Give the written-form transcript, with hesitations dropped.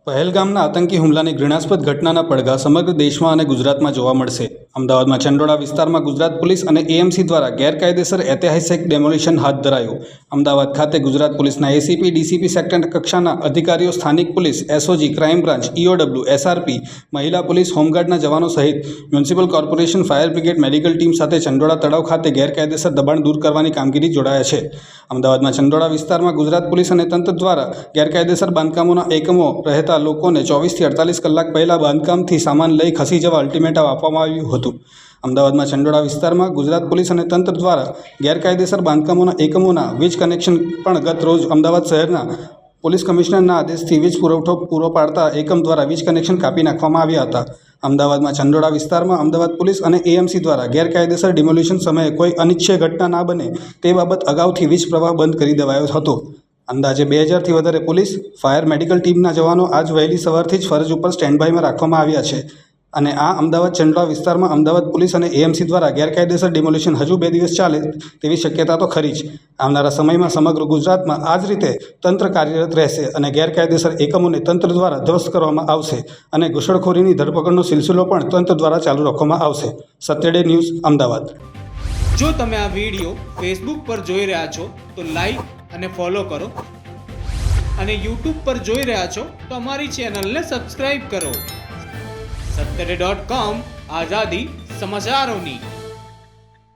પહેલગામના આતંકી હુમલાની ઘૃણાસ્પદ ઘટનાના પડઘા સમગ્ર દેશમાં અને ગુજરાતમાં જોવા મળશે. અમદાવાદમાં ચંડોળા વિસ્તારમાં ગુજરાત પોલીસ અને એએમસી દ્વારા ગેરકાયદેસર ઐતિહાસિક ડેમોલિશન હાથ ધરાયું. અમદાવાદ ખાતે ગુજરાત પોલીસના એસીપી ડીસીપી સેક્ટર કક્ષાના અધિકારીઓ, સ્થાનિક police, SOG, crime branch, EOW, SRP, મહિલા પોલીસ, હોમગાર્ડના જવાનો સહિત municipal corporation, fire brigade, medical team સાથે ચંડોળા તળાવ ખાતે ગેરકાયદેસર દબાણ દૂર કરવાની કામગીરી જોડાયા છે. અમદાવાદમાં ચંડોળા વિસ્તારમાં ગુજરાત પોલીસ અને તંત્ર દ્વારા ગેરકાયદેસર બાંધકામોના એકમો રહેતા લોકોને 24 થી 48 કલાક પહેલા બાંધકામથી સામાન લઈ ખસી જવા અલ્ટિમેટમ આપવામાં આવ્યું હતું. અમદાવાદમાં ચંડોળા વિસ્તારમાં ગુજરાત પોલીસ અને તંત્ર દ્વારા ગેરકાયદેસર બાંધકામોના એકમોના વીજ કનેક્શન પણ ગત રોજ અમદાવાદ શહેરના પોલીસ કમિશનરના આદેશથી વીજ પુરવઠો પૂરો પાડતા એકમ દ્વારા વીજ કનેક્શન કાપી નાખવામાં આવ્યા હતા. અમદાવાદમાં ચંડોળા વિસ્તારમાં અમદાવાદ પોલીસ અને એએમસી દ્વારા ગેરકાયદેસર ડિમોલિશન સમયે કોઈ અનિચ્છનીય ઘટના ના બને તે બાબત અગાઉથી વીજ પ્રવાહ બંધ કરી દેવાયો હતો. અંદાજે 2000થી વધારે પોલીસ, ફાયર, મેડિકલ ટીમના જવાનો આજ વહેલી સવારથી જ ફરજ ઉપર સ્ટેન્ડ બાયમાં રાખવામાં આવ્યા છે. અને આ અમદાવાદ ચંડોળા વિસ્તારમાં અમદાવાદ પોલીસ અને એએમસી દ્વારા ગેરકાયદેસર ડિમોલિશન હજુ 2 દિવસ ચાલે તેવી શક્યતા તો ખરી જ. આવનારા સમયમાં સમગ્ર ગુજરાતમાં આ જ રીતે તંત્ર કાર્યરત રહેશે અને ગેરકાયદેસર એકમોને તંત્ર દ્વારા ધ્વસ્ત કરવામાં આવશે અને ઘૂસણખોરીની ધરપકડનો સિલસિલો પણ તંત્ર દ્વારા ચાલુ રાખવામાં આવશે. સત્ય ડે ન્યૂઝ, અમદાવાદ. જો તમે આ વિડીયો ફેસબુક પર જોઈ રહ્યા છો તો લાઈક અને ફોલો કરો, અને યુટ્યુબ પર જોઈ રહ્યા છો તો અમારી ચેનલને સબસ્ક્રાઇબ કરો. satyday.com, આઝાદી સમાચારોની.